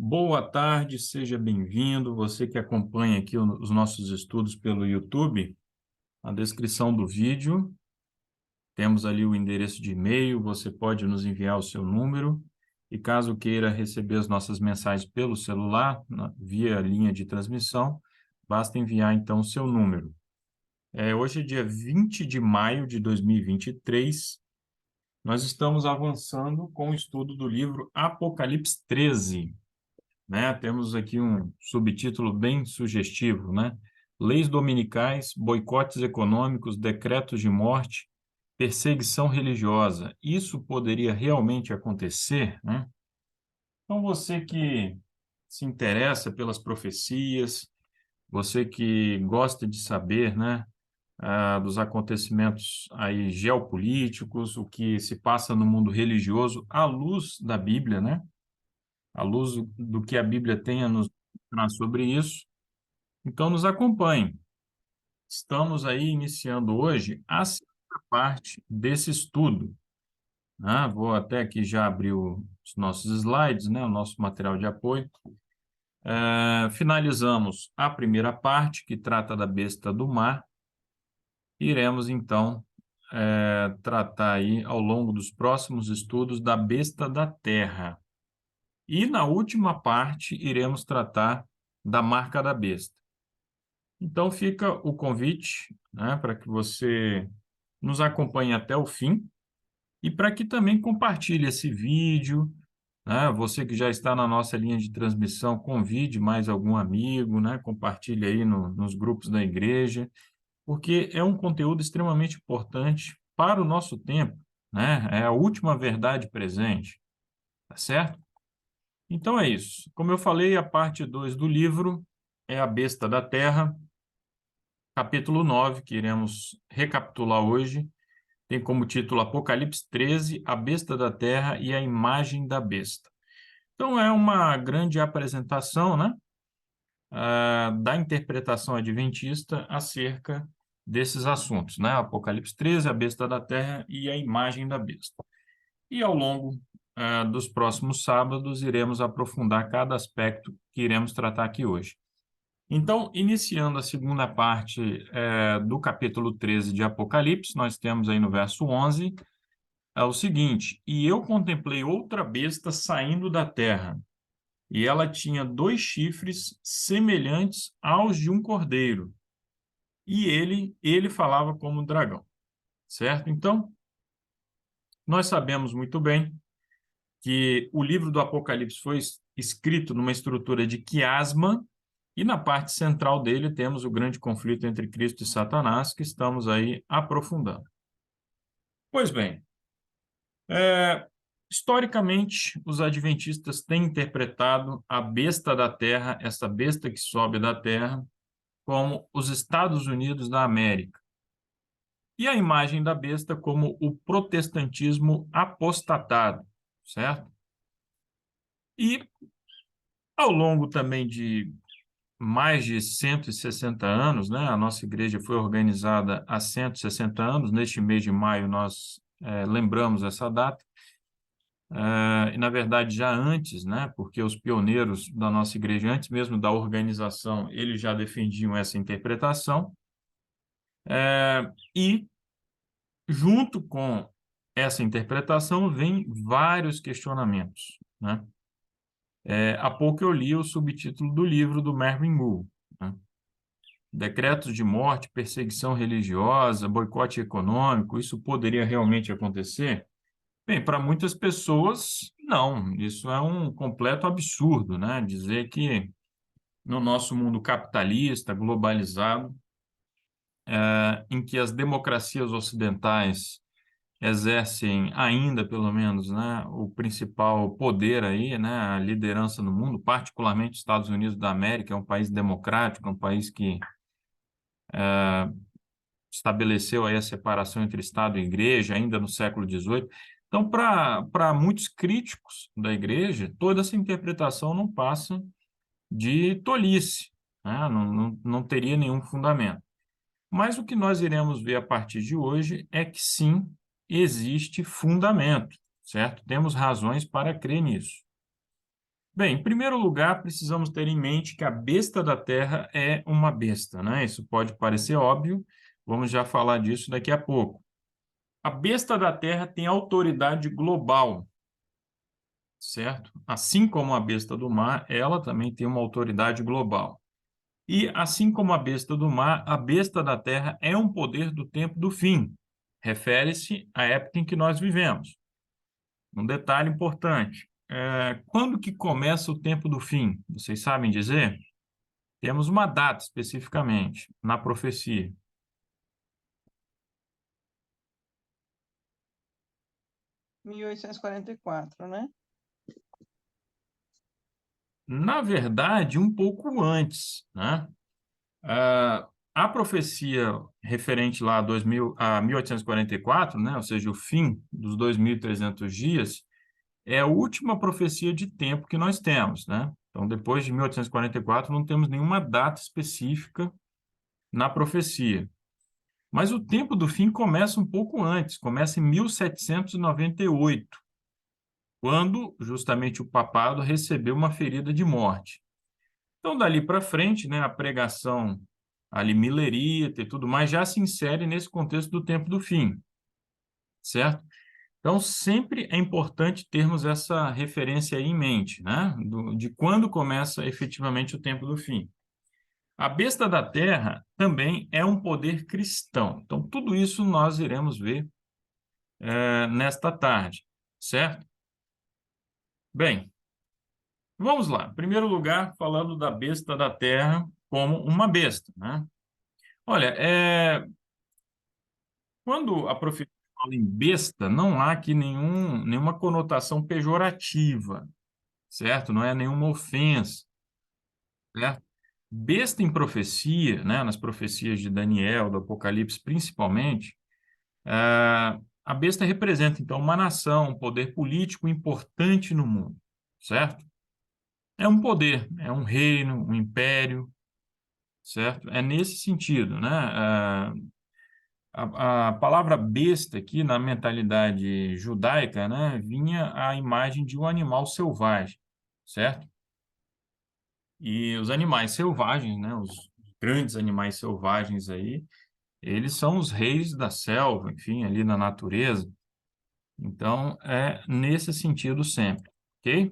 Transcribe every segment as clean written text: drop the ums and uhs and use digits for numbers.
Boa tarde, seja bem-vindo. Você que acompanha aqui os nossos estudos pelo YouTube, na descrição do vídeo temos ali o endereço de e-mail, você pode nos enviar o seu número e caso queira receber as nossas mensagens pelo celular, via linha de transmissão, basta enviar então o seu número. Hoje é dia 20 de maio de 2023, nós estamos avançando com o estudo do livro Apocalipse 13. Né? Temos aqui um subtítulo bem sugestivo, né? Leis dominicais, boicotes econômicos, decretos de morte, perseguição religiosa. Isso poderia realmente acontecer, né? Então, você que se interessa pelas profecias, você que gosta de saber, né, dos acontecimentos aí geopolíticos, o que se passa no mundo religioso à luz da Bíblia, né? À luz do que a Bíblia tem a nos mostrar sobre isso. Então, nos acompanhe. Estamos aí iniciando hoje a segunda parte desse estudo. Vou até aqui já abrir os nossos slides, né, o nosso material de apoio. Finalizamos a primeira parte, que trata da besta do mar. Iremos, então, tratar aí, ao longo dos próximos estudos, da besta da terra. E na última parte, iremos tratar da marca da besta. Então, fica o convite, né, para que você nos acompanhe até o fim e para que também compartilhe esse vídeo, né? Você que já está na nossa linha de transmissão, convide mais algum amigo, né? Compartilhe aí nos grupos da igreja, porque é um conteúdo extremamente importante para o nosso tempo, né? É a última verdade presente, tá certo? Então é isso. Como eu falei, a parte 2 do livro é a besta da terra, capítulo 9, que iremos recapitular hoje, tem como título Apocalipse 13, a besta da terra e a imagem da besta. Então, é uma grande apresentação, né, da interpretação adventista acerca desses assuntos, né? Apocalipse 13, a besta da terra e a imagem da besta. E ao longo dos próximos sábados, iremos aprofundar cada aspecto que iremos tratar aqui hoje. Então, iniciando a segunda parte do capítulo 13 de Apocalipse, nós temos aí no verso 11, é o seguinte: E eu contemplei outra besta saindo da terra, e ela tinha 2 chifres semelhantes aos de um cordeiro, e ele falava como um dragão, certo? Então, nós sabemos muito bem que o livro do Apocalipse foi escrito numa estrutura de quiasma, e na parte central dele temos o grande conflito entre Cristo e Satanás, que estamos aí aprofundando. Pois bem, historicamente, os adventistas têm interpretado a besta da terra, essa besta que sobe da terra, como os Estados Unidos da América, e a imagem da besta como o protestantismo apostatado, certo? E ao longo também de mais de 160 anos, né? A nossa igreja foi organizada há 160 anos, neste mês de maio nós lembramos essa data, e na verdade já antes, né? Porque os pioneiros da nossa igreja, antes mesmo da organização, eles já defendiam essa interpretação, e junto com essa interpretação vem vários questionamentos, né? Há pouco eu li o subtítulo do livro do Mervyn Moore, né? Decretos de morte, perseguição religiosa, boicote econômico, isso poderia realmente acontecer? Bem, para muitas pessoas, não. Isso é um completo absurdo, né? Dizer que no nosso mundo capitalista, globalizado, em que as democracias ocidentais exercem ainda, pelo menos, né, o principal poder aí, né, a liderança no mundo, particularmente os Estados Unidos da América, é um país democrático, é um país que estabeleceu aí a separação entre Estado e Igreja ainda no século XVIII. Então, para muitos críticos da Igreja, toda essa interpretação não passa de tolice, né? Não teria nenhum fundamento. Mas o que nós iremos ver a partir de hoje é que sim, existe fundamento, certo? Temos razões para crer nisso. Bem, em primeiro lugar, precisamos ter em mente que a besta da Terra é uma besta, né? Isso pode parecer óbvio, vamos já falar disso daqui a pouco. A besta da Terra tem autoridade global, certo? Assim como a besta do mar, ela também tem uma autoridade global. E assim como a besta do mar, a besta da Terra é um poder do tempo do fim. Refere-se à época em que nós vivemos. Um detalhe importante, quando que começa o tempo do fim? Vocês sabem dizer? Temos uma data especificamente na profecia. 1844, né? Na verdade, um pouco antes, né? A profecia referente lá a 2000, a 1844, né? Ou seja, o fim dos 2.300 dias, é a última profecia de tempo que nós temos, né? Então, depois de 1844, não temos nenhuma data específica na profecia. Mas o tempo do fim começa um pouco antes, começa em 1798, quando justamente o papado recebeu uma ferida de morte. Então, dali para frente, né, a pregação ali milerita e tudo mais já se insere nesse contexto do tempo do fim, certo? Então, sempre é importante termos essa referência aí em mente, né, de quando começa efetivamente o tempo do fim. A besta da terra também é um poder cristão. Então, tudo isso nós iremos ver nesta tarde, certo? Bem, vamos lá. Em primeiro lugar, falando da besta da terra como uma besta, né? Olha, quando a profecia fala em besta, não há aqui nenhuma conotação pejorativa, certo? Não é nenhuma ofensa, certo? Besta em profecia, né? Nas profecias de Daniel, do Apocalipse principalmente, a besta representa, então, uma nação, um poder político importante no mundo, certo? É um poder, é um reino, um império, certo? É nesse sentido, né? A palavra besta aqui, na mentalidade judaica, né, vinha a imagem de um animal selvagem, certo? E os animais selvagens, né, os grandes animais selvagens aí, eles são os reis da selva, enfim, ali na natureza. Então, é nesse sentido sempre, ok?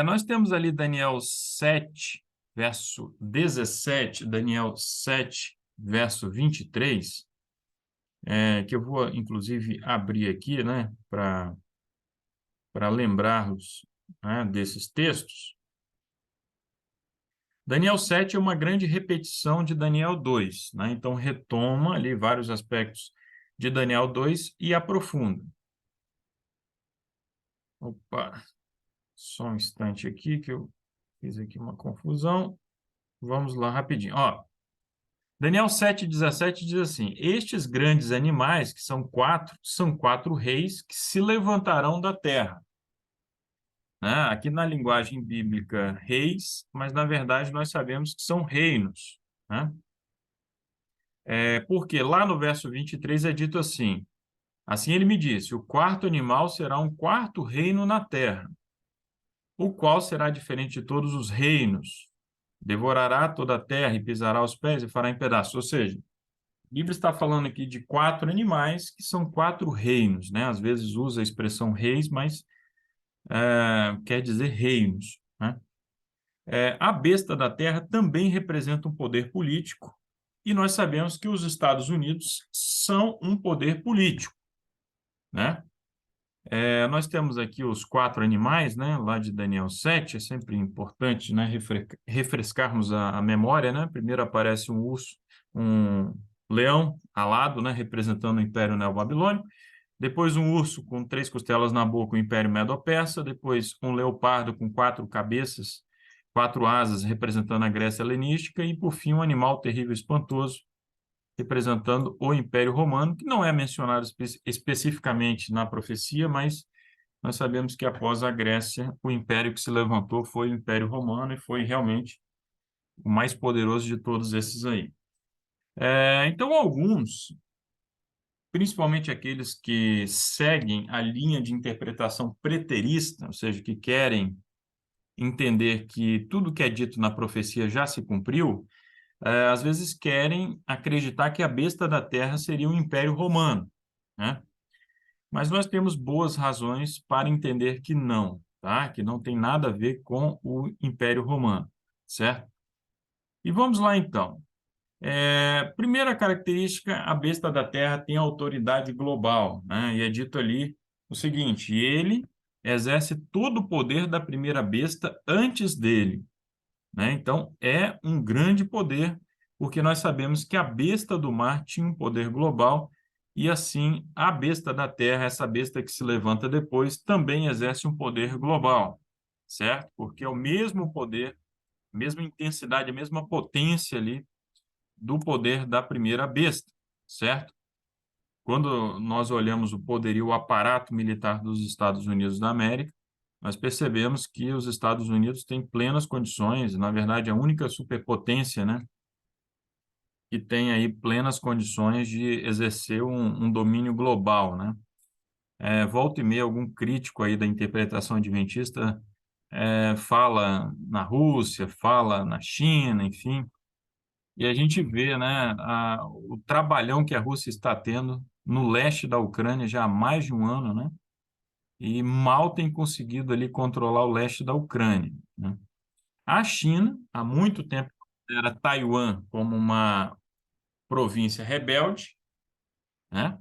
Nós temos ali Daniel 7, verso 17, Daniel 7, verso 23, que eu vou, inclusive, abrir aqui, né, para lembrarmos, né, desses textos. Daniel 7 é uma grande repetição de Daniel 2, né? Então, retoma ali vários aspectos de Daniel 2 e aprofunda. Opa, só um instante aqui que eu fiz aqui uma confusão. Vamos lá rapidinho. Ó, Daniel 7,17 diz assim: Estes grandes animais, que são quatro reis que se levantarão da terra. Né? Aqui na linguagem bíblica, reis, mas na verdade nós sabemos que são reinos. Né? Porque lá no verso 23 é dito assim: Assim ele me disse: O quarto animal será um quarto reino na terra, o qual será diferente de todos os reinos. Devorará toda a terra e pisará os pés e fará em pedaços. Ou seja, a Bíblia está falando aqui de quatro animais que são quatro reinos, né? Às vezes usa a expressão reis, mas quer dizer reinos, né? A besta da terra também representa um poder político, e nós sabemos que os Estados Unidos são um poder político, né? Nós temos aqui os quatro animais, né? Lá de Daniel 7, é sempre importante, né? Refrescarmos a memória, né? Primeiro aparece um urso, um leão alado, né? Representando o Império Neobabilônico. Depois um urso com três costelas na boca, o Império Medo-Persa. Depois um leopardo com quatro cabeças, quatro asas, representando a Grécia helenística. E, por fim, um animal terrível e espantoso, representando o Império Romano, que não é mencionado especificamente na profecia, mas nós sabemos que após a Grécia, o império que se levantou foi o Império Romano e foi realmente o mais poderoso de todos esses aí. Então, alguns, principalmente aqueles que seguem a linha de interpretação preterista, ou seja, que querem entender que tudo que é dito na profecia já se cumpriu, às vezes querem acreditar que a besta da terra seria o Império Romano, né? Mas nós temos boas razões para entender que não, tá? Que não tem nada a ver com o Império Romano, certo? E vamos lá, então. Primeira característica, a besta da terra tem autoridade global, né? E é dito ali o seguinte: ele exerce todo o poder da primeira besta antes dele, né? Então, é um grande poder, porque nós sabemos que a besta do mar tinha um poder global e, assim, a besta da terra, essa besta que se levanta depois, também exerce um poder global, certo? Porque é o mesmo poder, a mesma intensidade, a mesma potência ali do poder da primeira besta, certo? Quando nós olhamos o poderio, o aparato militar dos Estados Unidos da América, nós percebemos que os Estados Unidos têm plenas condições, na verdade, a única superpotência, né, que tem aí plenas condições de exercer um domínio global, né? Volta e meia, algum crítico aí da interpretação adventista fala na Rússia, fala na China, enfim, e a gente vê, né, o trabalhão que a Rússia está tendo no leste da Ucrânia já há mais de um ano, né? E mal tem conseguido ali controlar o leste da Ucrânia, né? A China, há muito tempo, considera Taiwan como uma província rebelde, né?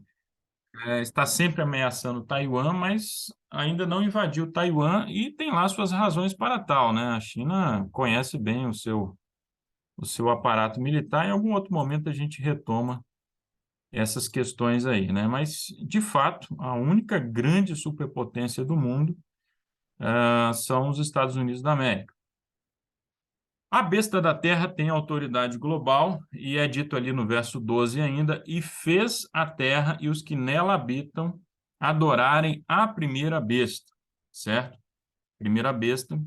Está sempre ameaçando Taiwan, mas ainda não invadiu Taiwan e tem lá suas razões para tal, né? A China conhece bem o seu aparato militar. Em algum outro momento a gente retoma essas questões aí, né? Mas, de fato, a única grande superpotência do mundo são os Estados Unidos da América. A besta da terra tem autoridade global, e é dito ali no verso 12 ainda, e fez a terra e os que nela habitam adorarem a primeira besta, certo? Primeira besta,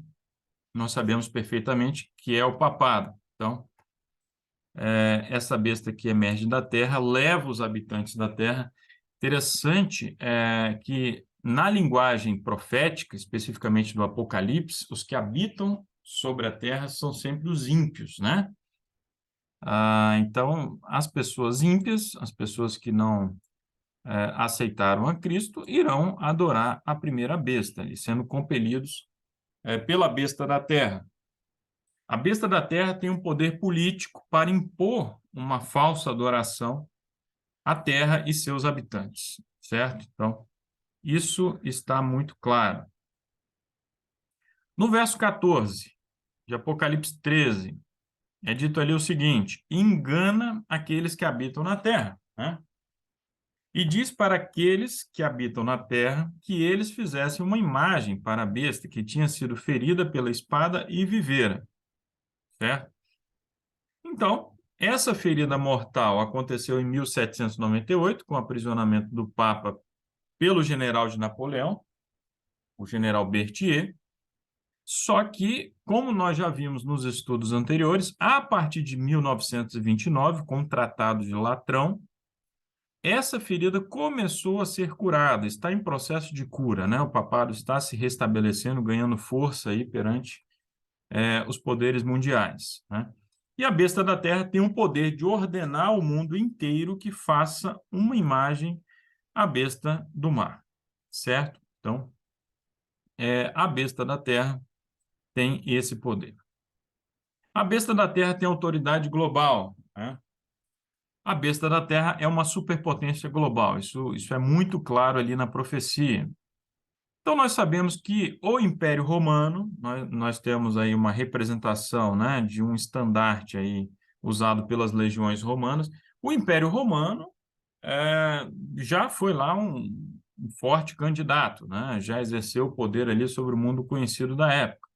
nós sabemos perfeitamente que é o papado. Então, essa besta que emerge da terra leva os habitantes da terra. Interessante que na linguagem profética, especificamente do Apocalipse, os que habitam sobre a terra são sempre os ímpios, né? Então, as pessoas ímpias, as pessoas que não aceitaram a Cristo, irão adorar a primeira besta, ali, sendo compelidos pela besta da terra. A besta da terra tem um poder político para impor uma falsa adoração à terra e seus habitantes, certo? Então, isso está muito claro. No verso 14 de Apocalipse 13, é dito ali o seguinte: engana aqueles que habitam na terra, né? E diz para aqueles que habitam na terra que eles fizessem uma imagem para a besta que tinha sido ferida pela espada e vivera, certo? Então, essa ferida mortal aconteceu em 1798, com o aprisionamento do Papa pelo general de Napoleão, o general Berthier. Só que, como nós já vimos nos estudos anteriores, a partir de 1929, com o Tratado de Latrão, essa ferida começou a ser curada, está em processo de cura, né? O papado está se restabelecendo, ganhando força aí perante os poderes mundiais, né? E a besta da terra tem o poder de ordenar o mundo inteiro que faça uma imagem à besta do mar, certo? Então, a besta da terra tem esse poder. A besta da terra tem autoridade global, né? A besta da terra é uma superpotência global, isso é muito claro ali na profecia. Então, nós sabemos que o Império Romano, nós temos aí uma representação, né, de um estandarte aí usado pelas legiões romanas. O Império Romano já foi lá um forte candidato, né, já exerceu o poder ali sobre o mundo conhecido da época.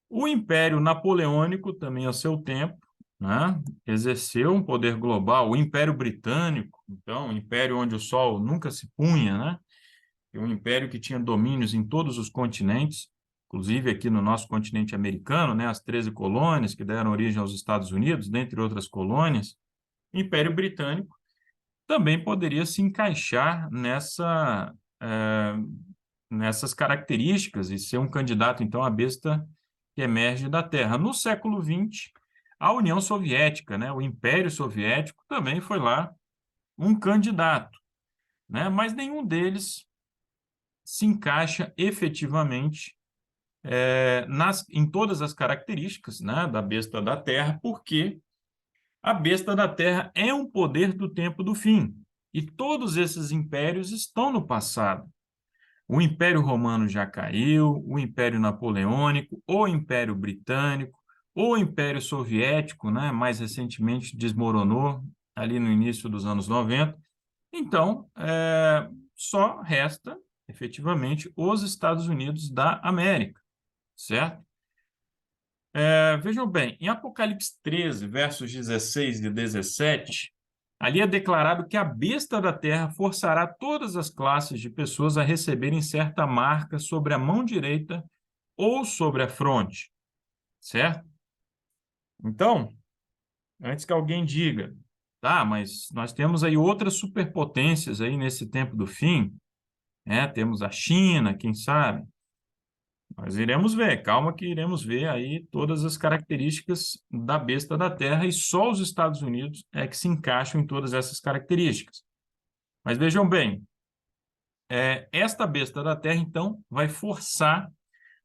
O Império Napoleônico, também ao seu tempo, né, exerceu um poder global. O Império Britânico, então, um império onde o sol nunca se punha, né? Um império que tinha domínios em todos os continentes, inclusive aqui no nosso continente americano, né, as 13 colônias que deram origem aos Estados Unidos, dentre outras colônias. O Império Britânico também poderia se encaixar nessas características e ser um candidato, então, à besta que emerge da Terra. No século XX, a União Soviética, né, o Império Soviético, também foi lá um candidato, né, mas nenhum deles se encaixa efetivamente em todas as características, né, da besta da Terra, porque a besta da Terra é um poder do tempo do fim. E todos esses impérios estão no passado. O Império Romano já caiu, o Império Napoleônico, o Império Britânico, o Império Soviético, né, mais recentemente desmoronou ali no início dos anos 90. Então, só resta, efetivamente, os Estados Unidos da América, certo? Vejam bem, em Apocalipse 13, versos 16 e 17, ali é declarado que a besta da terra forçará todas as classes de pessoas a receberem certa marca sobre a mão direita ou sobre a fronte, certo? Então, antes que alguém diga, tá, mas nós temos aí outras superpotências aí nesse tempo do fim, né? Temos a China, quem sabe? Nós iremos ver, calma que iremos ver aí todas as características da besta da Terra e só os Estados Unidos é que se encaixam em todas essas características. Mas vejam bem, esta besta da Terra, então, vai forçar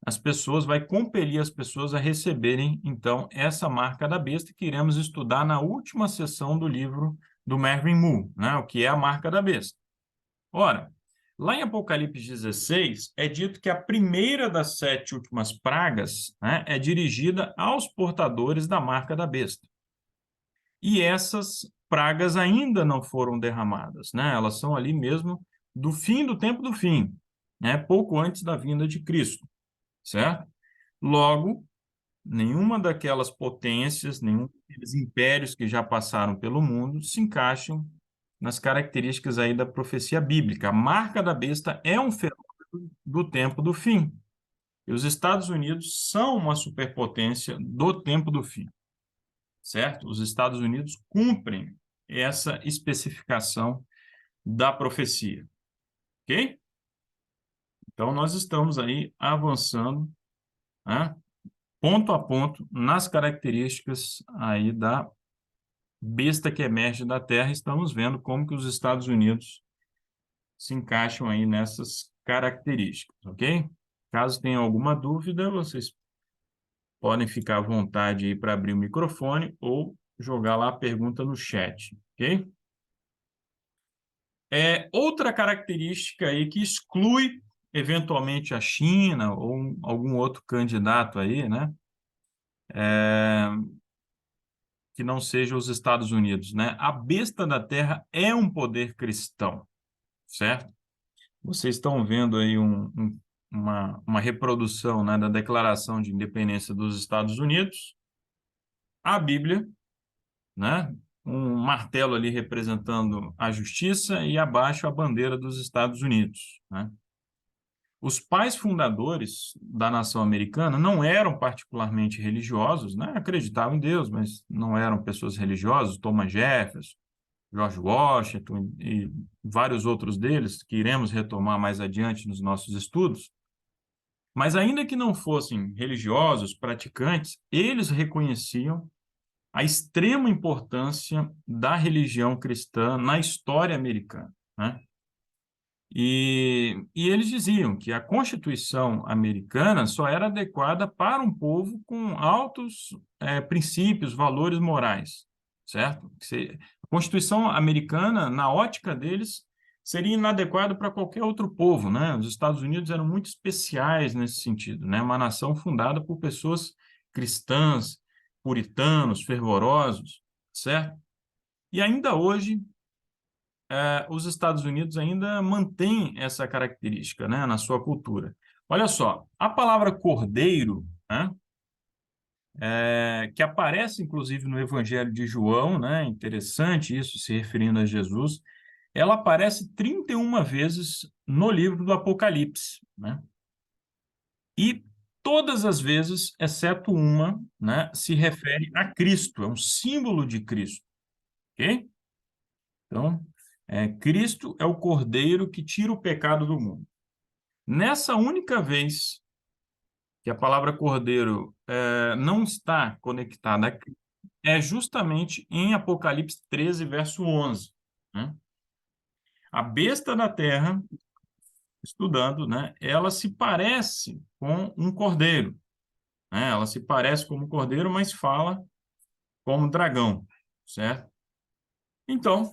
as pessoas, vai compelir as pessoas a receberem, então, essa marca da besta que iremos estudar na última sessão do livro do Mervyn Moore, né? O que é a marca da besta. Ora, lá em Apocalipse 16, é dito que a primeira das 7 últimas pragas, né, é dirigida aos portadores da marca da besta. E essas pragas ainda não foram derramadas, né? Elas são ali mesmo do fim do tempo do fim, né? Pouco antes da vinda de Cristo, certo? Logo, nenhuma daquelas potências, nenhum daqueles impérios que já passaram pelo mundo se encaixam nas características aí da profecia bíblica. A marca da besta é um fenômeno do tempo do fim. E os Estados Unidos são uma superpotência do tempo do fim, certo? Os Estados Unidos cumprem essa especificação da profecia, ok? Então, nós estamos aí avançando, né, ponto a ponto nas características aí da besta que emerge da Terra. Estamos vendo como que os Estados Unidos se encaixam aí nessas características, ok? Caso tenham alguma dúvida, vocês podem ficar à vontade aí para abrir o microfone ou jogar lá a pergunta no chat, ok? Outra característica aí que exclui eventualmente a China ou algum outro candidato aí, né? Que não seja os Estados Unidos, né? A besta da Terra é um poder cristão, certo? Vocês estão vendo aí uma reprodução, né, da Declaração de Independência dos Estados Unidos, a Bíblia, né, um martelo ali representando a justiça e abaixo a bandeira dos Estados Unidos, né? Os pais fundadores da nação americana não eram particularmente religiosos, né? Acreditavam em Deus, mas não eram pessoas religiosas. Thomas Jefferson, George Washington e vários outros deles, que iremos retomar mais adiante nos nossos estudos. Mas ainda que não fossem religiosos, praticantes, eles reconheciam a extrema importância da religião cristã na história americana, né? E eles diziam que a Constituição americana só era adequada para um povo com altos princípios, valores morais, certo? A Constituição americana, na ótica deles, seria inadequada para qualquer outro povo, né? Os Estados Unidos eram muito especiais nesse sentido, né? Uma nação fundada por pessoas cristãs, puritanos, fervorosos, certo? E ainda hoje os Estados Unidos ainda mantêm essa característica, né, na sua cultura. Olha só, a palavra cordeiro, né, que aparece inclusive no Evangelho de João, né, interessante isso, se referindo a Jesus, ela aparece 31 vezes no livro do Apocalipse, né? E todas as vezes, exceto uma, né, se refere a Cristo, é um símbolo de Cristo, ok? Então, Cristo é o Cordeiro que tira o pecado do mundo. Nessa única vez que a palavra cordeiro não está conectada aqui, é justamente em Apocalipse 13, verso 11. Né? A besta da terra, estudando, né, ela se parece com um cordeiro. Né? Ela se parece como um cordeiro, mas fala como um dragão, certo? Então,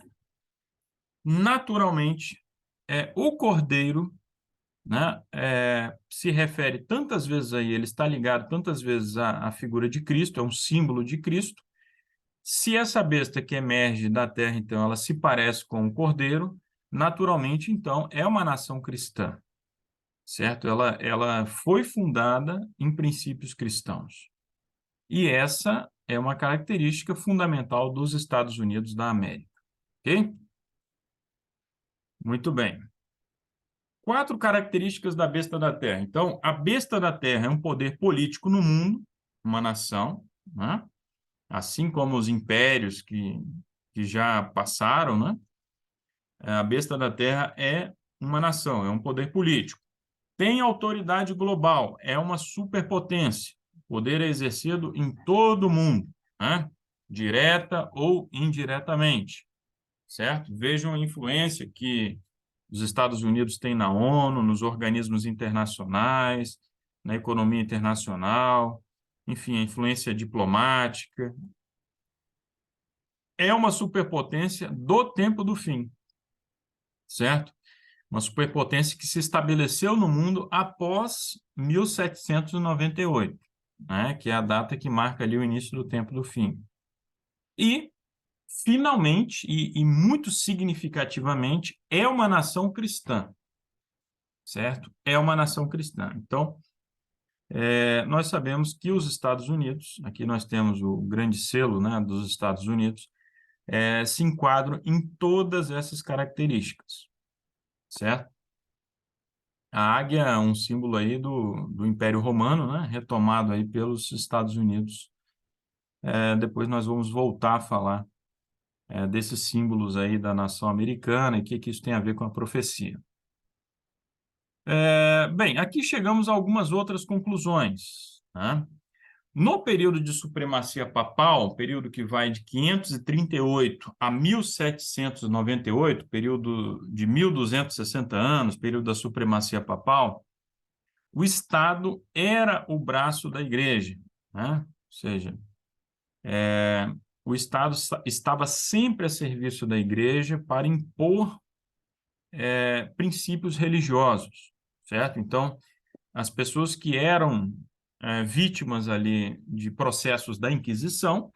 naturalmente, o cordeiro, né, se refere tantas vezes aí, ele está ligado tantas vezes à figura de Cristo, é um símbolo de Cristo. Se essa besta que emerge da terra, então, ela se parece com um cordeiro, naturalmente, então, é uma nação cristã, certo? Ela foi fundada em princípios cristãos. E essa é uma característica fundamental dos Estados Unidos da América, ok? Muito bem. 4 características da besta da terra. Então, a besta da terra é um poder político no mundo, uma nação, né? Assim como os impérios que já passaram, né? A besta da terra é uma nação, é um poder político. Tem autoridade global, é uma superpotência. O poder é exercido em todo o mundo, né? Direta ou indiretamente, certo? Vejam a influência que os Estados Unidos têm na ONU, nos organismos internacionais, na economia internacional, enfim, a influência diplomática. É uma superpotência do tempo do fim, certo? Uma superpotência que se estabeleceu no mundo após 1798, né? Que é a data que marca ali o início do tempo do fim. E, finalmente, e muito significativamente, é uma nação cristã, certo? É uma nação cristã. Então, nós sabemos que os Estados Unidos, aqui nós temos o grande selo, né, dos Estados Unidos, se enquadram em todas essas características, certo? A águia é um símbolo aí do Império Romano, né, retomado aí pelos Estados Unidos. Depois nós vamos voltar a falar desses símbolos aí da nação americana e o que isso tem a ver com a profecia. Bem, aqui chegamos a algumas outras conclusões, né? No período de supremacia papal, período que vai de 538 a 1798, período de 1260 anos, período da supremacia papal, o Estado era o braço da Igreja, né? Ou seja, o Estado estava sempre a serviço da Igreja para impor princípios religiosos, certo? Então, as pessoas que eram vítimas ali de processos da Inquisição,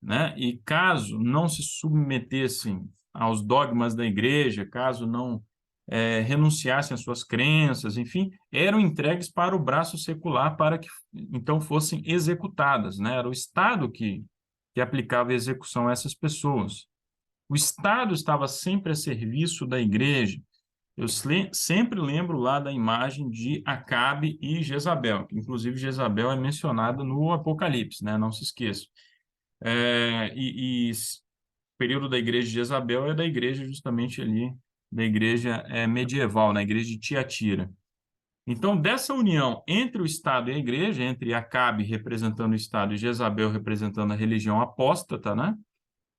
né? E caso não se submetessem aos dogmas da igreja, caso não renunciassem às suas crenças, enfim, eram entregues para o braço secular para que então fossem executadas, né? Era o Estado que aplicava a execução a essas pessoas. O Estado estava sempre a serviço da igreja. Eu sempre lembro lá da imagem de Acabe e Jezabel, que inclusive Jezabel é mencionada no Apocalipse, né? Não se esqueça. O período da igreja de Jezabel é da igreja justamente ali, da igreja medieval, na igreja de Tiatira. Então, dessa união entre o Estado e a igreja, entre Acabe representando o Estado e Jezabel representando a religião apóstata, né?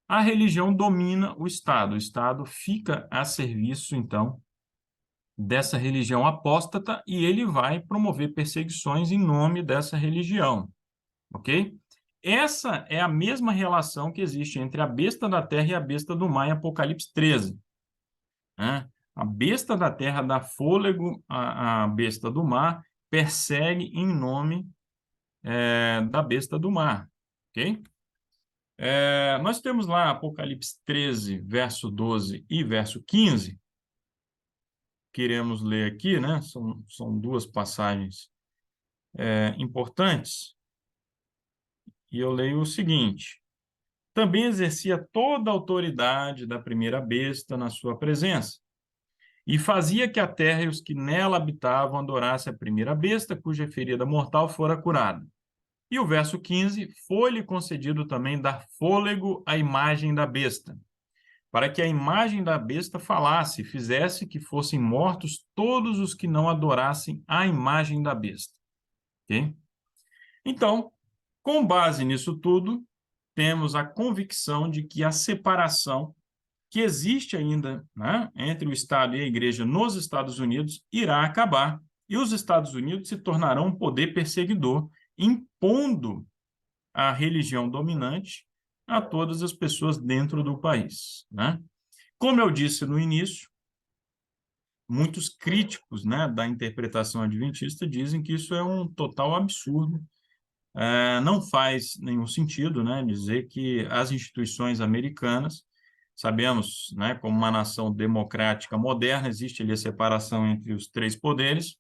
A religião domina o Estado fica a serviço, então, dessa religião apóstata e ele vai promover perseguições em nome dessa religião, ok? Essa é a mesma relação que existe entre a besta da terra e a besta do mar em Apocalipse 13. Né? A besta da terra dá fôlego à besta do mar, persegue em nome da besta do mar, ok? Nós temos lá Apocalipse 13, verso 12 e verso 15, queremos ler aqui, né? São duas passagens importantes, e eu leio o seguinte: também exercia toda a autoridade da primeira besta na sua presença, e fazia que a terra e os que nela habitavam adorassem a primeira besta, cuja ferida mortal fora curada. E o verso 15, foi-lhe concedido também dar fôlego à imagem da besta, para que a imagem da besta falasse, fizesse que fossem mortos todos os que não adorassem a imagem da besta. Ok? Então, com base nisso tudo, temos a convicção de que a separação que existe ainda, né, entre o Estado e a Igreja nos Estados Unidos irá acabar, e os Estados Unidos se tornarão um poder perseguidor, impondo a religião dominante a todas as pessoas dentro do país, né? Como eu disse no início, muitos críticos, né, da interpretação adventista dizem que isso é um total absurdo. Não faz nenhum sentido, né, dizer que as instituições americanas, sabemos, né, como uma nação democrática moderna, existe ali a separação entre os três poderes,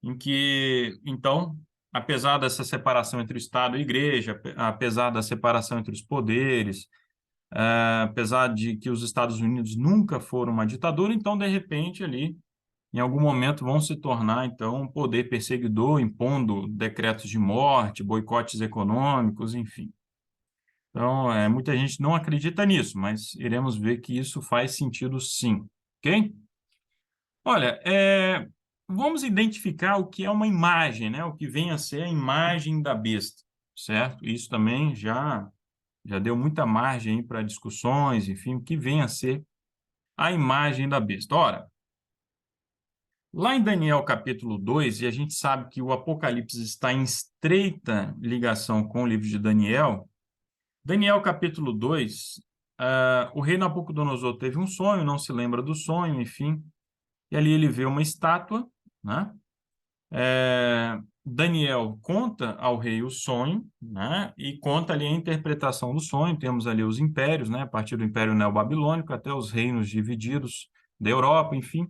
em que, então, apesar dessa separação entre o Estado e a Igreja, apesar da separação entre os poderes, apesar de que os Estados Unidos nunca foram uma ditadura, então, de repente, ali, em algum momento, vão se tornar, então, um poder perseguidor, impondo decretos de morte, boicotes econômicos, enfim. Então, muita gente não acredita nisso, mas iremos ver que isso faz sentido sim, ok? Olha, vamos identificar o que é uma imagem, né? O que vem a ser a imagem da besta, certo? Isso também já deu muita margem para discussões, enfim, o que vem a ser a imagem da besta. Ora, lá em Daniel capítulo 2, e a gente sabe que o Apocalipse está em estreita ligação com o livro de Daniel, Daniel capítulo 2, o rei Nabucodonosor teve um sonho, não se lembra do sonho, enfim, e ali ele vê uma estátua, né? Daniel conta ao rei o sonho, né? E conta ali a interpretação do sonho. Temos ali os impérios, né? A partir do Império Neobabilônico até os reinos divididos da Europa, enfim.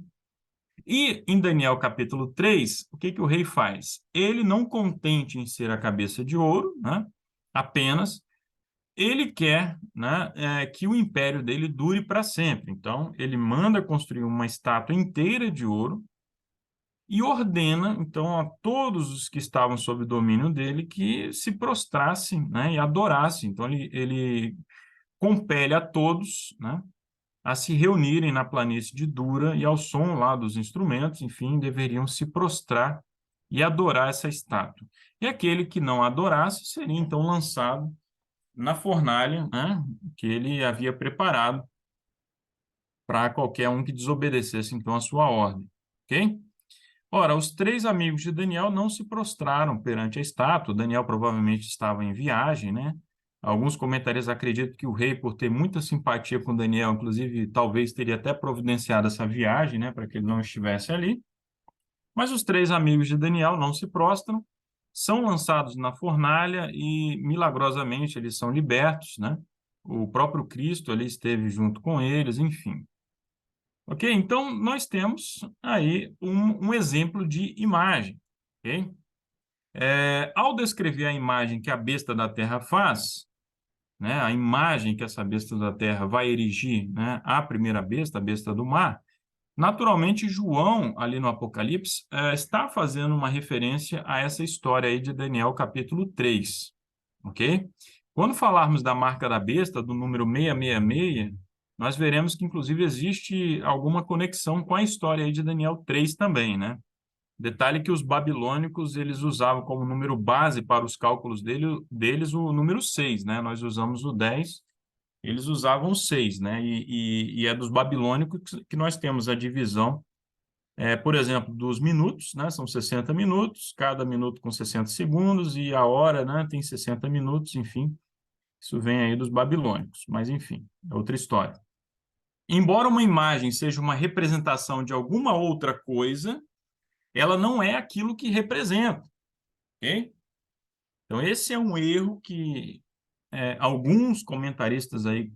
E em Daniel capítulo 3, o que que o rei faz? Ele, não contente em ser a cabeça de ouro, né? Apenas, ele quer, né, que o império dele dure para sempre. Então, ele manda construir uma estátua inteira de ouro e ordena, então, a todos os que estavam sob o domínio dele que se prostrassem, né, e adorassem. Então, ele compele a todos, né, a se reunirem na planície de Dura e ao som lá dos instrumentos, enfim, deveriam se prostrar e adorar essa estátua. E aquele que não adorasse seria, então, lançado na fornalha, né, que ele havia preparado para qualquer um que desobedecesse, então, a sua ordem. Ok? Ora, os três amigos de Daniel não se prostraram perante a estátua. Daniel provavelmente estava em viagem, né? Alguns comentaristas acreditam que o rei, por ter muita simpatia com Daniel, inclusive, talvez teria até providenciado essa viagem, né, para que ele não estivesse ali. Mas os três amigos de Daniel não se prostram, são lançados na fornalha e, milagrosamente, eles são libertos, né? O próprio Cristo ali esteve junto com eles, enfim. Ok? Então, nós temos aí um exemplo de imagem. Ok? Ao descrever a imagem que a besta da terra faz, né, a imagem que essa besta da terra vai erigir, né, a primeira besta, a besta do mar, naturalmente João, ali no Apocalipse, está fazendo uma referência a essa história aí de Daniel, capítulo 3. Ok? Quando falarmos da marca da besta, do número 666, nós veremos que, inclusive, existe alguma conexão com a história aí de Daniel 3 também, né? Detalhe que os babilônicos, eles usavam como número base para os cálculos deles o número 6, né? Nós usamos o 10, eles usavam o 6, né? E é dos babilônicos que nós temos a divisão, por exemplo, dos minutos, né? São 60 minutos, cada minuto com 60 segundos, e a hora, né, tem 60 minutos, enfim. Isso vem aí dos babilônicos, mas enfim, é outra história. Embora uma imagem seja uma representação de alguma outra coisa, ela não é aquilo que representa, ok? Então, esse é um erro que alguns comentaristas aí,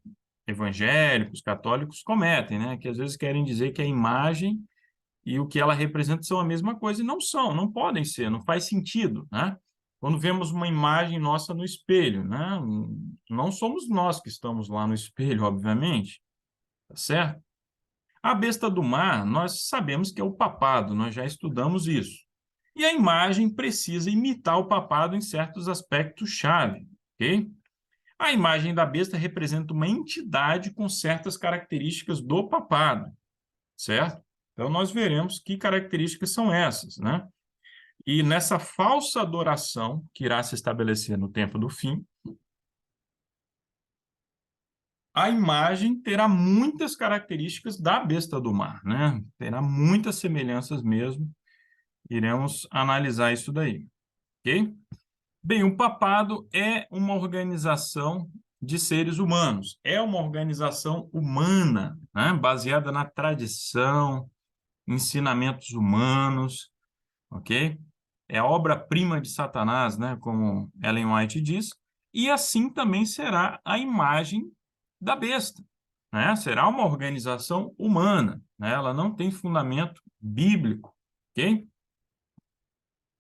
evangélicos, católicos, cometem, né? Que às vezes querem dizer que a imagem e o que ela representa são a mesma coisa, e não são, não podem ser, não faz sentido, né? Quando vemos uma imagem nossa no espelho, né? Não somos nós que estamos lá no espelho, obviamente, tá certo? A besta do mar, nós sabemos que é o papado, nós já estudamos isso. E a imagem precisa imitar o papado em certos aspectos-chave, ok? A imagem da besta representa uma entidade com certas características do papado, certo? Então, nós veremos que características são essas, né? E nessa falsa adoração que irá se estabelecer no tempo do fim, a imagem terá muitas características da besta do mar, né? Terá muitas semelhanças mesmo. Iremos analisar isso daí, ok? Bem, o papado é uma organização de seres humanos, é uma organização humana, né? Baseada na tradição, ensinamentos humanos, ok? É a obra-prima de Satanás, né? Como Ellen White diz, e assim também será a imagem da besta, né? Será uma organização humana, né? Ela não tem fundamento bíblico, ok?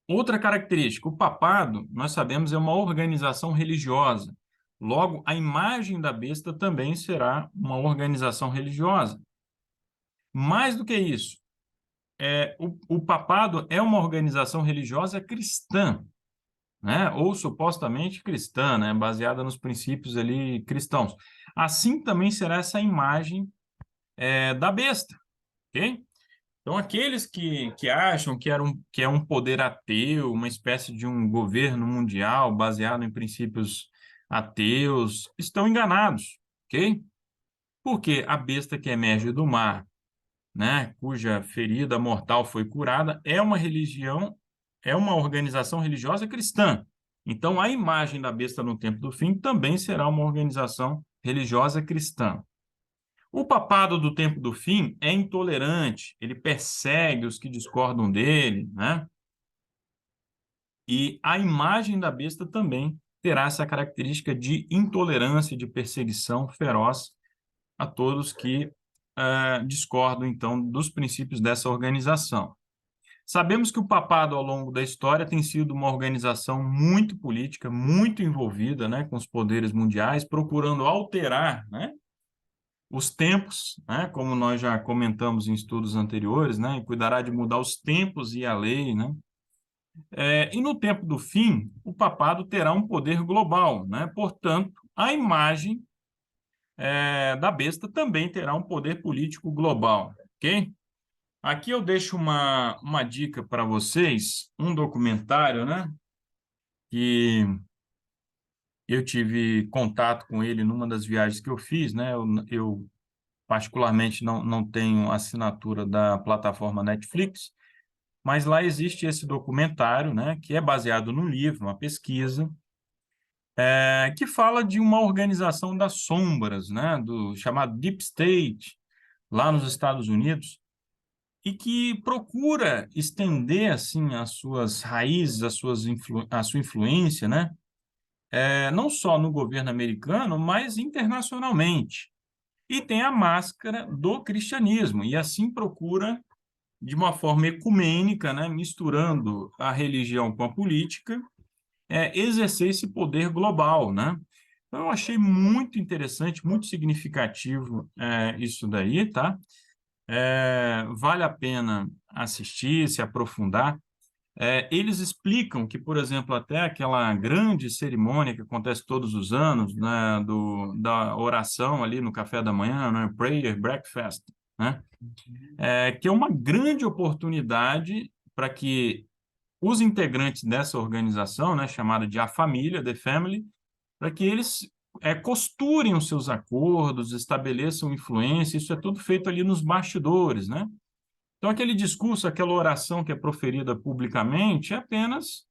Outra característica, o papado, nós sabemos, é uma organização religiosa. Logo, a imagem da besta também será uma organização religiosa. Mais do que isso, o papado é uma organização religiosa cristã, né? Ou supostamente cristã, né? Baseada nos princípios ali cristãos. Assim também será essa imagem da besta, ok? Então, aqueles que acham que é um poder ateu, uma espécie de um governo mundial baseado em princípios ateus, estão enganados, ok? Porque a besta que emerge do mar, né, cuja ferida mortal foi curada, é uma religião, é uma organização religiosa cristã. Então, a imagem da besta no tempo do fim também será uma organização religiosa cristã. O papado do tempo do fim é intolerante, ele persegue os que discordam dele, né? E a imagem da besta também terá essa característica de intolerância, de perseguição feroz a todos que discordam, então, dos princípios dessa organização. Sabemos que o papado, ao longo da história, tem sido uma organização muito política, muito envolvida, né, com os poderes mundiais, procurando alterar, né, os tempos, né, como nós já comentamos em estudos anteriores, né, e cuidará de mudar os tempos e a lei, né? E no tempo do fim, o papado terá um poder global, né? Portanto, a imagem da besta também terá um poder político global, ok? Aqui eu deixo uma dica para vocês, um documentário, né, que eu tive contato com ele numa das viagens que eu fiz, né? Eu particularmente não tenho assinatura da plataforma Netflix, mas lá existe esse documentário, né, que é baseado no livro, uma pesquisa, que fala de uma organização das sombras, né, do chamado Deep State, lá nos Estados Unidos, e que procura estender assim as suas raízes, a sua influência, né, não só no governo americano, mas internacionalmente. E tem a máscara do cristianismo, e assim procura, de uma forma ecumênica, né, misturando a religião com a política, exercer esse poder global, né? Então, eu achei muito interessante, muito significativo isso daí, tá? Vale a pena assistir, se aprofundar. Eles explicam que, por exemplo, até aquela grande cerimônia que acontece todos os anos, né, da oração ali no café da manhã, né, Prayer Breakfast, né, que é uma grande oportunidade para que os integrantes dessa organização, né, chamada de A Família, The Family, para que eles costurem os seus acordos, estabeleçam influência, isso é tudo feito ali nos bastidores, né? Então, aquele discurso, aquela oração que é proferida publicamente é apenas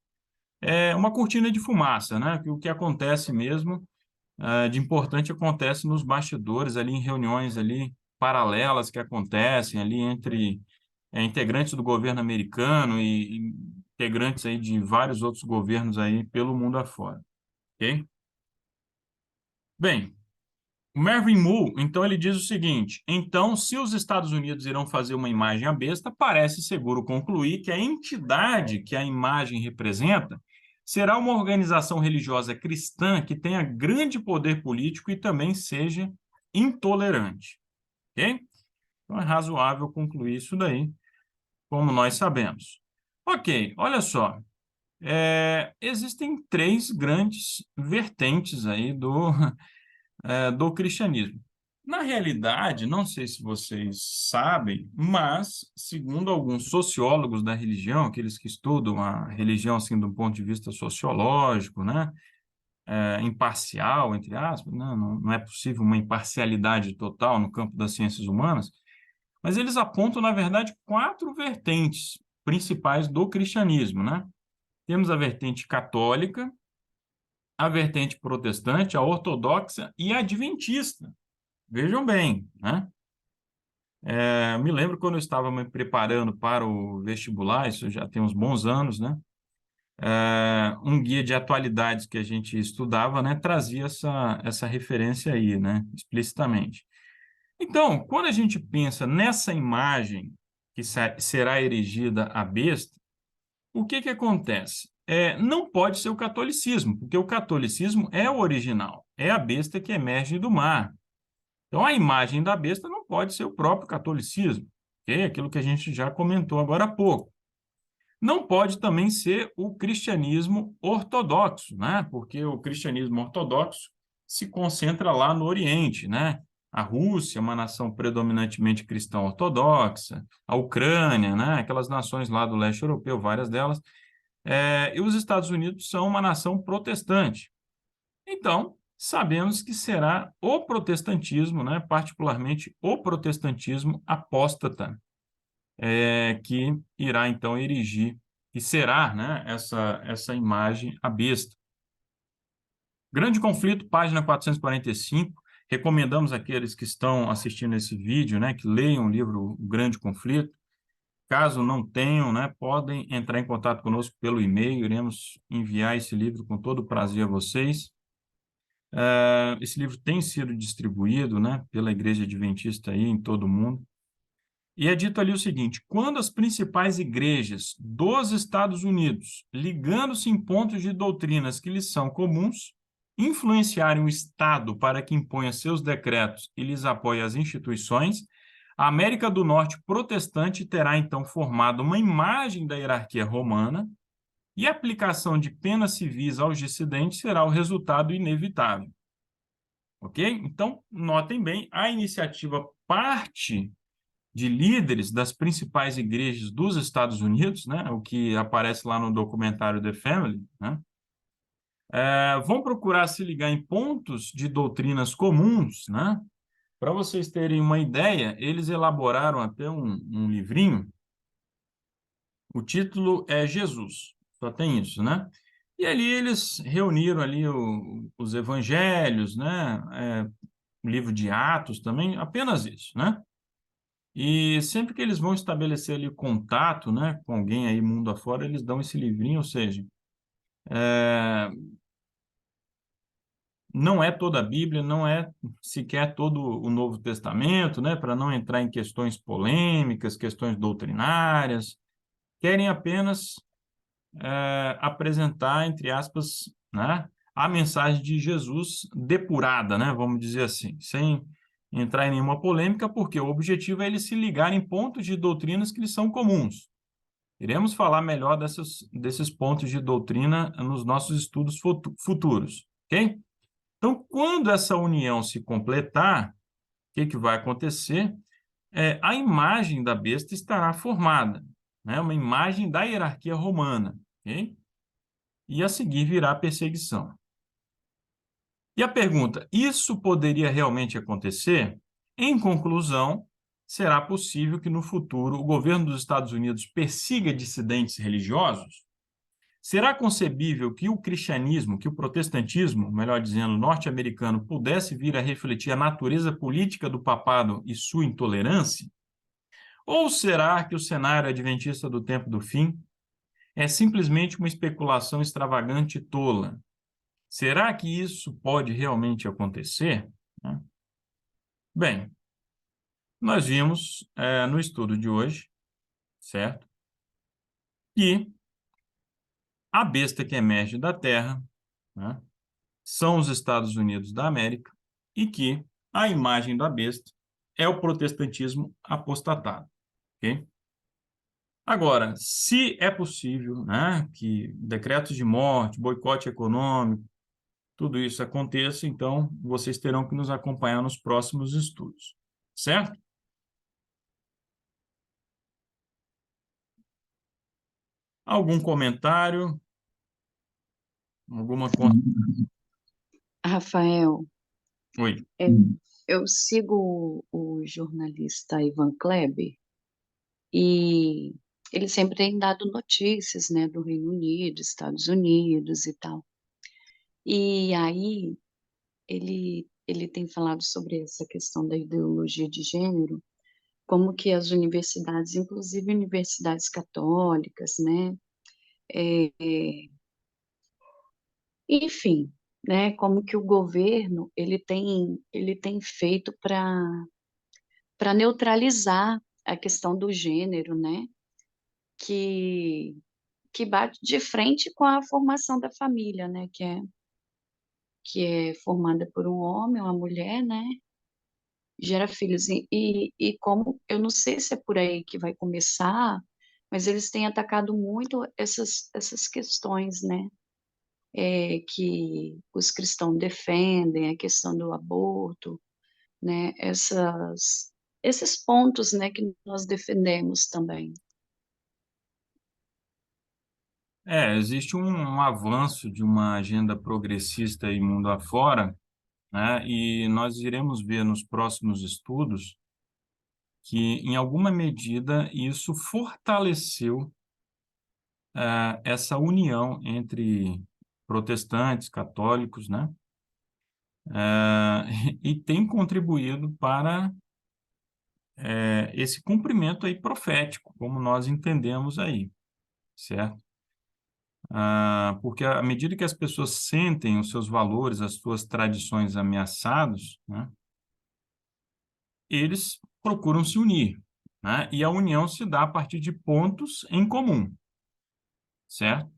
uma cortina de fumaça, né? Que o que acontece mesmo de importante acontece nos bastidores, ali em reuniões ali paralelas que acontecem ali entre integrantes do governo americano e integrantes aí de vários outros governos aí pelo mundo afora, ok? Bem, o Marvin Moore, então, ele diz o seguinte: então, se os Estados Unidos irão fazer uma imagem à besta, parece seguro concluir que a entidade que a imagem representa será uma organização religiosa cristã que tenha grande poder político e também seja intolerante, ok? Então, é razoável concluir isso daí, como nós sabemos. Ok, olha só. Existem três grandes vertentes aí do cristianismo. Na realidade, não sei se vocês sabem, mas, segundo alguns sociólogos da religião, aqueles que estudam a religião assim, do ponto de vista sociológico, né? Imparcial, entre aspas, né? Não é possível uma imparcialidade total no campo das ciências humanas, mas eles apontam, na verdade, quatro vertentes principais do cristianismo, né? Temos a vertente católica, a vertente protestante, a ortodoxa e a adventista. Vejam bem, né? Eu me lembro quando eu estava me preparando para o vestibular, isso já tem uns bons anos, né? Um guia de atualidades que a gente estudava, né, trazia essa referência aí, né, explicitamente. Então, quando a gente pensa nessa imagem que será erigida à besta, o que que acontece? Não pode ser o catolicismo, porque o catolicismo é o original, é a besta que emerge do mar. Então, a imagem da besta não pode ser o próprio catolicismo, ok? Aquilo que a gente já comentou agora há pouco. Não pode também ser o cristianismo ortodoxo, né? Porque o cristianismo ortodoxo se concentra lá no Oriente, né? A Rússia é uma nação predominantemente cristã ortodoxa, a Ucrânia, né? Aquelas nações lá do leste europeu, várias delas, e os Estados Unidos são uma nação protestante. Então, sabemos que será o protestantismo, né? Particularmente o protestantismo apóstata, que irá então erigir e será, né, essa imagem à besta. Grande Conflito, página 445. Recomendamos àqueles que estão assistindo esse vídeo, né, que leiam o livro O Grande Conflito. Caso não tenham, né, podem entrar em contato conosco pelo e-mail, iremos enviar esse livro com todo prazer a vocês. Esse livro tem sido distribuído, né, pela Igreja Adventista aí em todo o mundo. E é dito ali o seguinte: quando as principais igrejas dos Estados Unidos, ligando-se em pontos de doutrinas que lhes são comuns, influenciarem o Estado para que imponha seus decretos e lhes apoie as instituições, a América do Norte protestante terá então formado uma imagem da hierarquia romana e a aplicação de penas civis aos dissidentes será o resultado inevitável. Ok? Então, notem bem, a iniciativa parte de líderes das principais igrejas dos Estados Unidos, né, o que aparece lá no documentário The Family, né, vão procurar se ligar em pontos de doutrinas comuns, né? Para vocês terem uma ideia, eles elaboraram até um livrinho, o título é Jesus, só tem isso, né? E ali eles reuniram ali os evangelhos, né? O livro de Atos também, apenas isso, né? E sempre que eles vão estabelecer ali contato, né, com alguém aí mundo afora, eles dão esse livrinho, ou seja, é, não é toda a Bíblia, não é sequer todo o Novo Testamento, né, para não entrar em questões polêmicas, questões doutrinárias, querem apenas apresentar, entre aspas, né, a mensagem de Jesus depurada, né, vamos dizer assim, sem entrar em nenhuma polêmica, porque o objetivo é eles se ligarem em pontos de doutrinas que lhes são comuns. Iremos falar melhor desses pontos de doutrina nos nossos estudos futuros, ok? Então, quando essa união se completar, o que vai acontecer? A imagem da besta estará formada, né? Uma imagem da hierarquia romana, ok? E a seguir virá a perseguição. E a pergunta, isso poderia realmente acontecer? Em conclusão, será possível que no futuro o governo dos Estados Unidos persiga dissidentes religiosos? Será concebível que o cristianismo, que o protestantismo, melhor dizendo, norte-americano, pudesse vir a refletir a natureza política do papado e sua intolerância? Ou será que o cenário adventista do tempo do fim é simplesmente uma especulação extravagante e tola? Será que isso pode realmente acontecer? Bem, nós vimos no estudo de hoje, certo, que a besta que emerge da Terra, né, são os Estados Unidos da América e que a imagem da besta é o protestantismo apostatado, ok? Agora, se é possível, né, que decretos de morte, boicote econômico, tudo isso aconteça, então vocês terão que nos acompanhar nos próximos estudos, certo? Algum comentário? Alguma... Rafael, Oi. é, eu sigo o jornalista Ivan Kleber e ele sempre tem dado notícias, né, do Reino Unido, Estados Unidos e tal. E aí ele tem falado sobre essa questão da ideologia de gênero, como que as universidades, inclusive universidades católicas, né, é, enfim, né, como que o governo ele tem feito para neutralizar a questão do gênero, né, que que bate de frente com a formação da família, né, que é formada por um homem, uma mulher, né, gera filhos. E como, eu não sei se é por aí que vai começar, mas eles têm atacado muito essas questões, né, que os cristãos defendem, a questão do aborto, né, esses pontos, né, que nós defendemos também. Existe um avanço de uma agenda progressista aí mundo afora, né? E nós iremos ver nos próximos estudos que, em alguma medida, isso fortaleceu essa união entre protestantes, católicos, né? E tem contribuído para esse cumprimento aí profético, como nós entendemos aí, certo? Porque à medida que as pessoas sentem os seus valores, as suas tradições ameaçados, né, eles procuram se unir, né? E a união se dá a partir de pontos em comum, certo?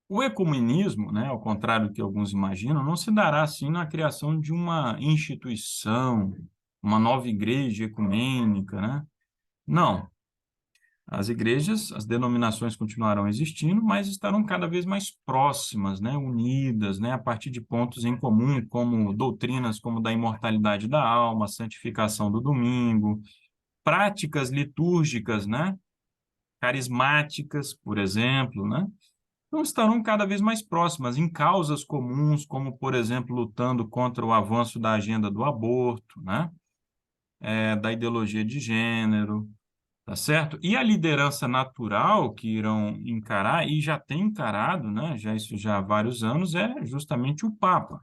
O ecumenismo, né, ao contrário do que alguns imaginam, não se dará assim na criação de uma instituição, uma nova igreja ecumênica, né? Não. As igrejas, as denominações continuarão existindo, mas estarão cada vez mais próximas, né, unidas, né, a partir de pontos em comum, como doutrinas como da imortalidade da alma, santificação do domingo, práticas litúrgicas, né, carismáticas, por exemplo, né, então estarão cada vez mais próximas em causas comuns, como, por exemplo, lutando contra o avanço da agenda do aborto, né, da ideologia de gênero, tá certo? E a liderança natural que irão encarar, e já tem encarado, né, já isso já há vários anos, é justamente o Papa,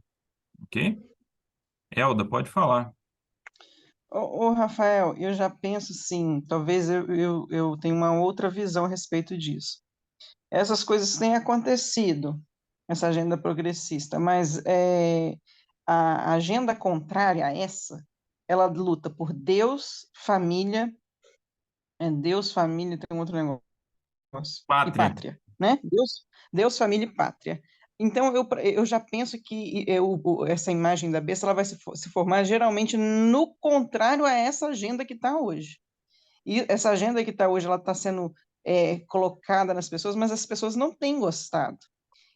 ok? Elda, pode falar. Rafael, eu já penso sim, talvez eu tenha uma outra visão a respeito disso. Essas coisas têm acontecido, essa agenda progressista, mas a agenda contrária a essa, ela luta por Deus, família, Deus, família, tem um outro negócio, e Pátria. pátria, né? Deus, família e pátria. Então, eu já penso que essa imagem da besta ela vai se formar geralmente no contrário a essa agenda que está hoje. E essa agenda que está hoje, ela está sendo colocada nas pessoas, mas as pessoas não têm gostado.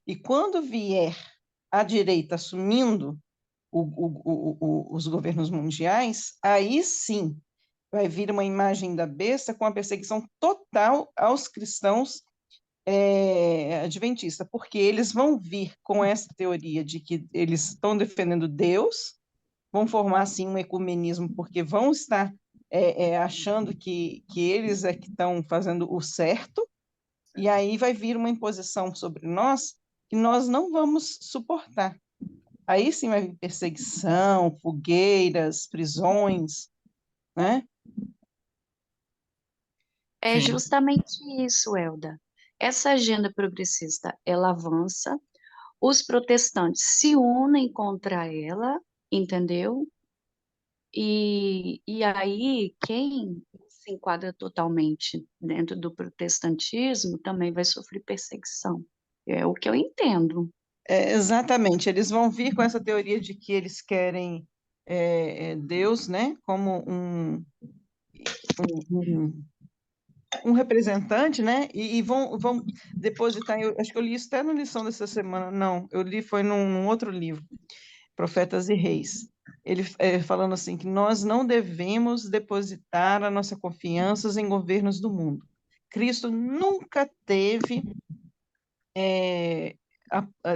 E quando vier a direita assumindo os governos mundiais, aí sim vai vir uma imagem da besta com a perseguição total aos cristãos adventistas, porque eles vão vir com essa teoria de que eles estão defendendo Deus, vão formar assim um ecumenismo, porque vão estar achando que eles é que estão fazendo o certo, e aí vai vir uma imposição sobre nós que nós não vamos suportar. Aí sim vai vir perseguição, fogueiras, prisões, né? É Sim. justamente isso, Elda. Essa agenda progressista, ela avança, os protestantes se unem contra ela, entendeu? E aí, quem se enquadra totalmente dentro do protestantismo também vai sofrer perseguição. É o que eu entendo. Exatamente, eles vão vir com essa teoria de que eles querem Deus, né, como um um representante, né? E vão depositar. Eu acho que eu li isso até na lição dessa semana. Não, eu li foi num outro livro, Profetas e Reis. Ele falando assim que nós não devemos depositar a nossa confiança em governos do mundo. Cristo nunca teve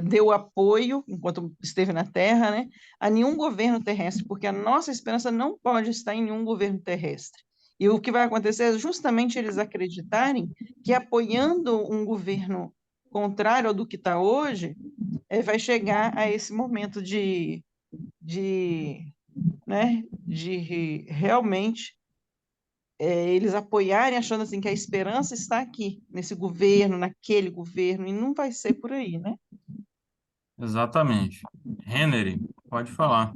deu apoio, enquanto esteve na Terra, né, a nenhum governo terrestre, porque a nossa esperança não pode estar em nenhum governo terrestre. E o que vai acontecer é justamente eles acreditarem que apoiando um governo contrário ao do que está hoje, vai chegar a esse momento de realmente eles apoiarem achando assim que a esperança está aqui, nesse governo, naquele governo, e não vai ser por aí, né? Exatamente. Henry, pode falar.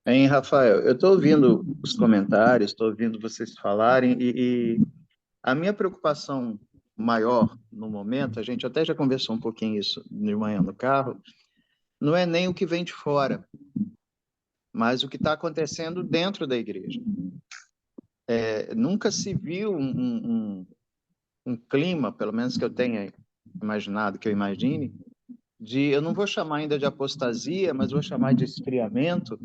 Hein, Rafael, eu estou ouvindo os comentários, estou ouvindo vocês falarem, e a minha preocupação maior no momento, a gente até já conversou um pouquinho isso de manhã no carro, não é nem o que vem de fora, mas o que está acontecendo dentro da igreja. Nunca se viu um clima, pelo menos que eu tenha imaginado, que eu imagine, eu não vou chamar ainda de apostasia, mas vou chamar de esfriamento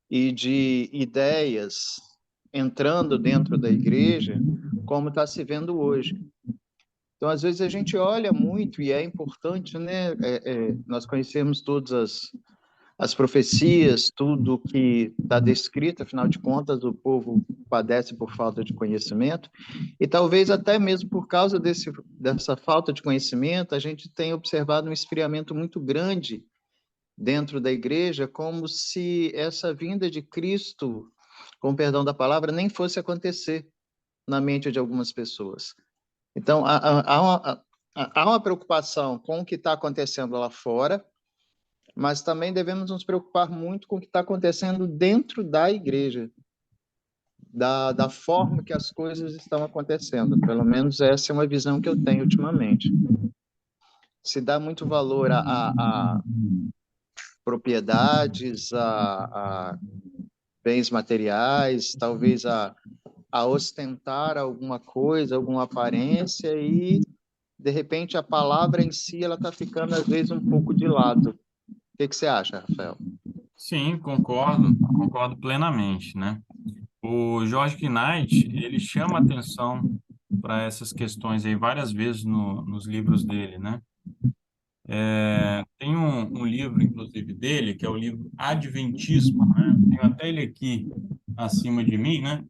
e de ideias entrando dentro da igreja, como está se vendo hoje. Então, às vezes, a gente olha muito, e é importante, né? Nós conhecemos todas as profecias, tudo que está descrito, afinal de contas, o povo padece por falta de conhecimento, e talvez até mesmo por causa dessa falta de conhecimento, a gente tem observado um esfriamento muito grande dentro da igreja, como se essa vinda de Cristo, com perdão da palavra, nem fosse acontecer na mente de algumas pessoas. Então, há uma preocupação com o que está acontecendo lá fora, mas também devemos nos preocupar muito com o que está acontecendo dentro da igreja, da forma que as coisas estão acontecendo. Pelo menos essa é uma visão que eu tenho ultimamente. Se dá muito valor a propriedades, a bens materiais, talvez a ostentar alguma coisa, alguma aparência, e de repente a palavra em si ela está ficando às vezes um pouco de lado. O que você acha, Rafael? Sim, concordo plenamente, né? O George Knight, ele chama atenção para essas questões aí várias vezes nos livros dele, né? Tem um livro, inclusive, dele, que é o livro Adventismo, né? Tenho até ele aqui acima de mim, né?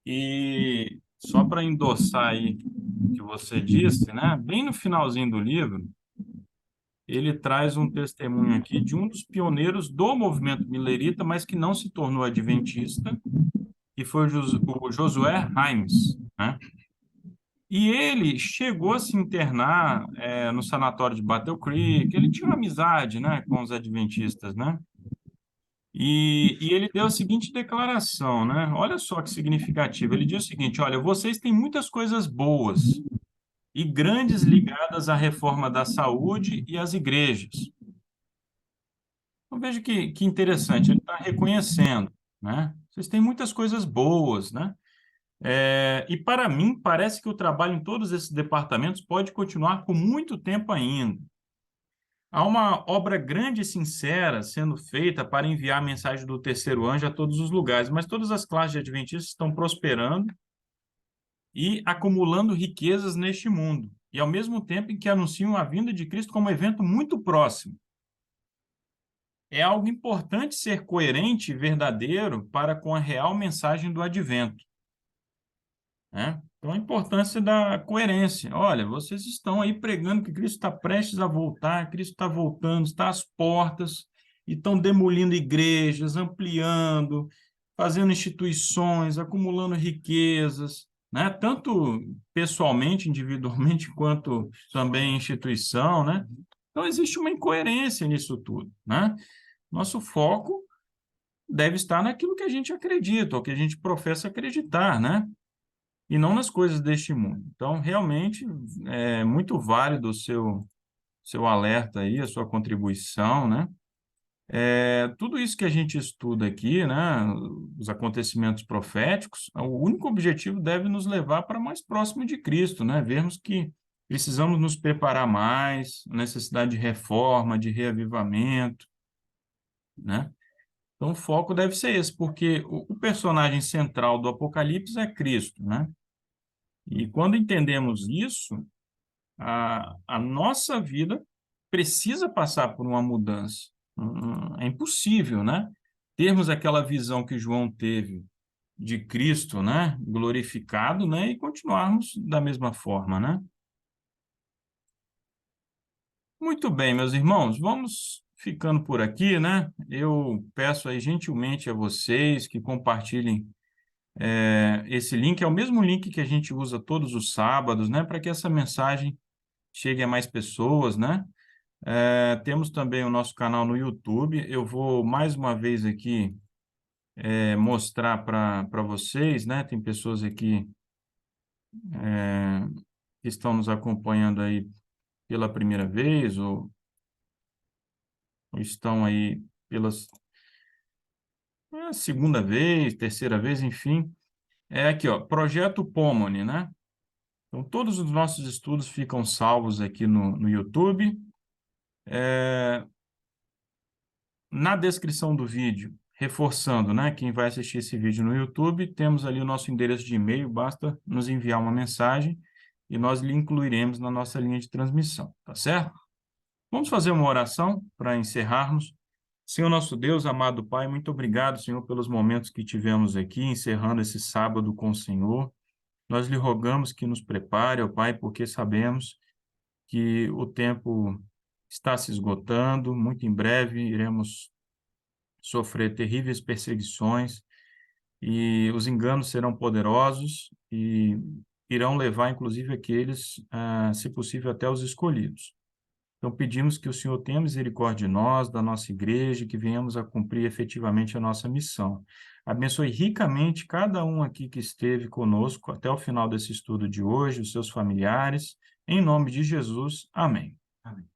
E só para endossar aí o que você disse, né? Bem no finalzinho do livro, ele traz um testemunho aqui de um dos pioneiros do movimento milerita, mas que não se tornou adventista, que foi o Josué Himes, né? E ele chegou a se internar no sanatório de Battle Creek. Ele tinha uma amizade, né, com os adventistas, né? E ele deu a seguinte declaração, né? Olha só que significativo. Ele diz o seguinte: olha, vocês têm muitas coisas boas e grandes ligadas à reforma da saúde e às igrejas. Então veja que interessante. Ele está reconhecendo, né? Vocês têm muitas coisas boas, né? E para mim, parece que o trabalho em todos esses departamentos pode continuar por muito tempo ainda. Há uma obra grande e sincera sendo feita para enviar a mensagem do terceiro anjo a todos os lugares, mas todas as classes de adventistas estão prosperando e acumulando riquezas neste mundo, e ao mesmo tempo em que anunciam a vinda de Cristo como um evento muito próximo. É algo importante ser coerente e verdadeiro para com a real mensagem do advento, né? Então, a importância da coerência. Olha, vocês estão aí pregando que Cristo está prestes a voltar, Cristo está voltando, está às portas, e estão demolindo igrejas, ampliando, fazendo instituições, acumulando riquezas, né? Tanto pessoalmente, individualmente, quanto também em instituição, né? Então, existe uma incoerência nisso tudo, né? Nosso foco deve estar naquilo que a gente acredita, ou que a gente professa acreditar, né? E não nas coisas deste mundo. Então, realmente, é muito válido o seu alerta aí, a sua contribuição, né? Tudo isso que a gente estuda aqui, né, os acontecimentos proféticos, o único objetivo deve nos levar para mais próximo de Cristo, né? Vermos que precisamos nos preparar mais, necessidade de reforma, de reavivamento, né? Então, o foco deve ser esse, porque o personagem central do Apocalipse é Cristo, né? E quando entendemos isso, a nossa vida precisa passar por uma mudança. É impossível, né? Termos aquela visão que João teve de Cristo, né? Glorificado, né? E continuarmos da mesma forma, né? Muito bem, meus irmãos, vamos ficando por aqui, né? Eu peço aí gentilmente a vocês que compartilhem esse link. É o mesmo link que a gente usa todos os sábados, né? Para que essa mensagem chegue a mais pessoas, né? Temos também o nosso canal no YouTube. Eu vou mais uma vez aqui mostrar para vocês, né? Tem pessoas aqui que estão nos acompanhando aí pela primeira vez ou estão aí pela segunda vez, terceira vez, enfim. Aqui, ó, Projeto Pomone, né? Então, todos os nossos estudos ficam salvos aqui no YouTube. Na descrição do vídeo, reforçando, né? Quem vai assistir esse vídeo no YouTube, temos ali o nosso endereço de e-mail, basta nos enviar uma mensagem e nós lhe incluiremos na nossa linha de transmissão, tá certo? Vamos fazer uma oração para encerrarmos. Senhor nosso Deus, amado Pai, muito obrigado, Senhor, pelos momentos que tivemos aqui, encerrando esse sábado com o Senhor. Nós lhe rogamos que nos prepare, ó Pai, porque sabemos que o tempo está se esgotando, muito em breve iremos sofrer terríveis perseguições e os enganos serão poderosos e irão levar, inclusive, aqueles, se possível, até os escolhidos. Então, pedimos que o Senhor tenha misericórdia de nós, da nossa igreja, que venhamos a cumprir efetivamente a nossa missão. Abençoe ricamente cada um aqui que esteve conosco até o final desse estudo de hoje, os seus familiares. Em nome de Jesus, amém. Amém.